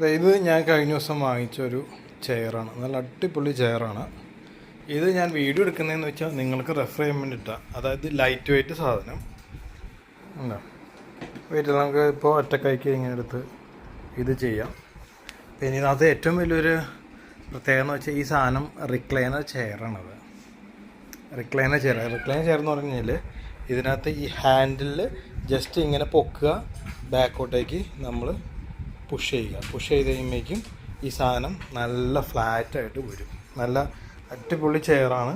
ഇത് ഞാൻ കഴിഞ്ഞ ദിവസം വാങ്ങിച്ചൊരു ചെയറാണ്. നല്ല അടിപൊളി ചെയറാണ്. ഇത് ഞാൻ വീഡിയോ എടുക്കുന്നതെന്ന് വെച്ചാൽ നിങ്ങൾക്ക് റെഫർ ചെയ്യാൻ വേണ്ടിയിട്ടാണ്. അതായത് ലൈറ്റ് വെയ്റ്റ് സാധനം ഉണ്ടോ. വെയിറ്റ് നമുക്ക് ഇപ്പോൾ ഒറ്റക്കൈക്ക് ഇങ്ങനെ എടുത്ത് ഇത് ചെയ്യാം. പിന്നെ ഇതിനകത്ത് ഏറ്റവും വലിയൊരു പ്രത്യേകത എന്ന് വെച്ചാൽ ഈ സാധനം റിക്ലൈനർ ചെയറാണത്. റിക്ലൈനർ ചെയർ എന്ന് പറഞ്ഞു കഴിഞ്ഞാൽ ഇതിനകത്ത് ഈ ഹാൻഡിൽ ജസ്റ്റ് ഇങ്ങനെ പൊക്കുക, ബാക്കോട്ടേക്ക് നമ്മൾ പുഷ് ചെയ്ത് കഴിയുമ്പോഴേക്കും ഈ സാധനം നല്ല ഫ്ലാറ്റായിട്ട് വരും. നല്ല അടിപൊളി ചെയറാണ്.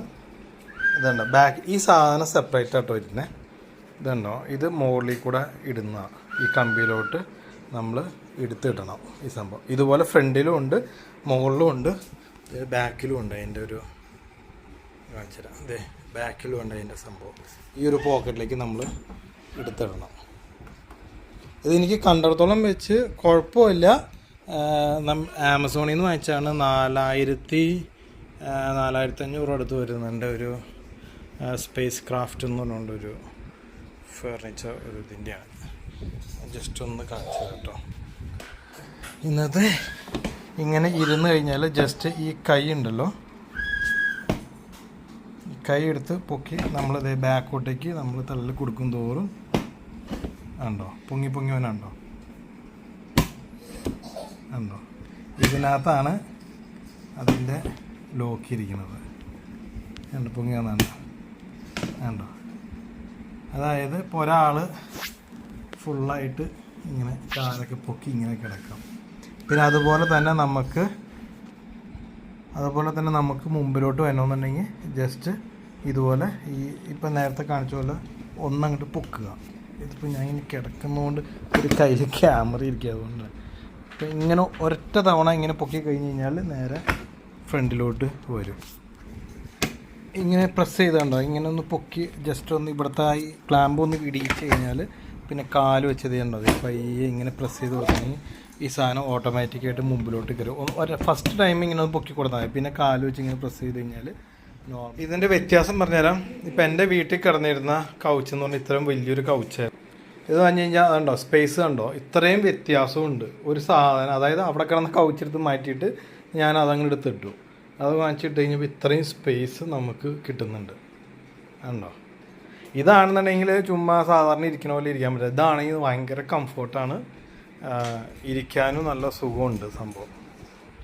ഇതുണ്ടോ ബാക്ക് ഈ സാധനം സെപ്പറേറ്റ് ആയിട്ട് വരുന്നത്. ഇതുണ്ടോ ഇത് മുകളിൽ കൂടെ ഇടുന്ന ഈ കമ്പിയിലോട്ട് നമ്മൾ എടുത്തിടണം ഈ സംഭവം. ഇതുപോലെ ഫ്രണ്ടിലും ഉണ്ട്, മുകളിലും ഉണ്ട്, ബാക്കിലും ഉണ്ട്. അതിൻ്റെ ഒരു കാണിച്ചു തരാം. അതെ ബാക്കിലും ഉണ്ട് അതിൻ്റെ സംഭവം. ഈ ഒരു പോക്കറ്റിലേക്ക് നമ്മൾ എടുത്തിടണം. ഇതെനിക്ക് കണ്ടിടത്തോളം വെച്ച് കുഴപ്പമില്ല. ആമസോണിൽ നിന്ന് വാങ്ങിച്ചാണ്. 4500 അടുത്ത് വരുന്നുണ്ട്. ഒരു സ്പേസ് ക്രാഫ്റ്റ് എന്ന് പറഞ്ഞുകൊണ്ടൊരു ഫർണിച്ചർ ഒരു ഇതിൻ്റെയാണ്. ജസ്റ്റ് ഒന്ന് കാണിച്ചു കേട്ടോ. ഇന്നത്തെ ഇങ്ങനെ ഇരുന്ന് കഴിഞ്ഞാൽ ജസ്റ്റ് ഈ കൈ ഉണ്ടല്ലോ, ഈ കൈ എടുത്ത് പൊക്കി നമ്മളിതേ ബാക്കോട്ടേക്ക് നമ്മൾ തള്ളി കൊടുക്കും തോറും ഉണ്ടോ പൊങ്ങി വനുണ്ടോ ഉണ്ടോ. ഇതിനകത്താണ് അതിൻ്റെ ലോക്കിയിരിക്കുന്നത്. ഉണ്ട് പൊങ്ങി വന്നുണ്ടോ ഉണ്ടോ. അതായത് ഇപ്പോൾ ഒരാൾ ഫുള്ളായിട്ട് ഇങ്ങനെ കാലൊക്കെ പൊക്കി ഇങ്ങനെ കിടക്കാം. പിന്നെ അതുപോലെ തന്നെ നമുക്ക് മുമ്പിലോട്ട് വരണമെന്നുണ്ടെങ്കിൽ ജസ്റ്റ് ഇതുപോലെ ഈ ഇപ്പം നേരത്തെ കാണിച്ച പോലെ ഒന്നങ്ങോട്ട് പൊക്കുക. ഇതിപ്പോൾ ഞാൻ ഇങ്ങനെ കിടക്കുന്നതുകൊണ്ട് ഒരു കയ്യിൽ ക്യാമറ ഇരിക്കുക, അതുകൊണ്ട് അപ്പോൾ ഇങ്ങനെ ഒരൊറ്റ തവണ ഇങ്ങനെ പൊക്കി കഴിഞ്ഞ് കഴിഞ്ഞാൽ നേരെ ഫ്രണ്ടിലോട്ട് വരും. ഇങ്ങനെ പ്രസ് ചെയ്തുണ്ടോ ഇങ്ങനെ ഒന്ന് പൊക്കി ജസ്റ്റ് ഒന്ന് ഇവിടുത്തെ ഈ ക്ലാമ്പ് ഒന്ന് ഇടിയിച്ച് കഴിഞ്ഞാൽ പിന്നെ കാല് വെച്ചത് ഉണ്ടോ പയ്യെ ഇങ്ങനെ പ്രസ് ചെയ്ത് കൊടുത്തെങ്കിൽ ഈ സാധനം ഓട്ടോമാറ്റിക്കായിട്ട് മുമ്പിലോട്ട് കയറും. ഫസ്റ്റ് ടൈം ഇങ്ങനെ ഒന്ന് പൊക്കി കൊടുത്താൽ മതി. പിന്നെ കാല് വെച്ച് ഇങ്ങനെ പ്രസ് ചെയ്ത് കഴിഞ്ഞാൽ ഇതിൻ്റെ വ്യത്യാസം പറഞ്ഞുതരാം. ഇപ്പം എൻ്റെ വീട്ടിൽ കിടന്നിരുന്ന കൗച്ച് എന്ന് പറഞ്ഞാൽ ഇത്രയും വലിയൊരു കൗച്ചായിരുന്നു. ഇത് പറഞ്ഞു കഴിഞ്ഞാൽ അതുണ്ടോ സ്പേസ് കണ്ടോ ഇത്രയും വ്യത്യാസമുണ്ട്. ഒരു സാധനം അതായത് അവിടെ കിടന്ന കൗച്ചെടുത്ത് മാറ്റിയിട്ട് ഞാൻ അതങ്ങ് എടുത്തിട്ടു. അത് വാങ്ങിച്ചിട്ട് കഴിഞ്ഞപ്പോൾ ഇത്രയും സ്പേസ് നമുക്ക് കിട്ടുന്നുണ്ട് ഉണ്ടോ. ഇതാണെന്നുണ്ടെങ്കിൽ ചുമ്മാ സാധാരണ ഇരിക്കണ പോലെ ഇരിക്കാൻ പറ്റില്ല. ഇതാണെങ്കിൽ ഭയങ്കര കംഫോർട്ടാണ്. ഇരിക്കാനും നല്ല സുഖമുണ്ട്. സംഭവം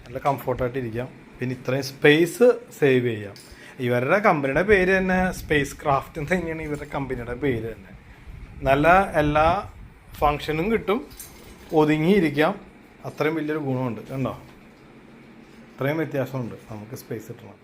നല്ല കംഫോർട്ടായിട്ട് ഇരിക്കാം. പിന്നെ ഇത്രയും സ്പേസ് സേവ് ചെയ്യാം. ഇവരുടെ കമ്പനിയുടെ പേര് തന്നെ സ്പേസ് ക്രാഫ്റ്റ് എന്ന് തന്നെയാണ് ഇവരുടെ കമ്പനിയുടെ പേര് തന്നെ. നല്ല എല്ലാ ഫങ്ഷനും കിട്ടും, ഒതുങ്ങിയിരിക്കാം. അത്രയും വലിയൊരു ഗുണമുണ്ട് കണ്ടോ. ഇത്രയും വ്യത്യാസമുണ്ട് നമുക്ക് സ്പേസ് കിട്ടണം.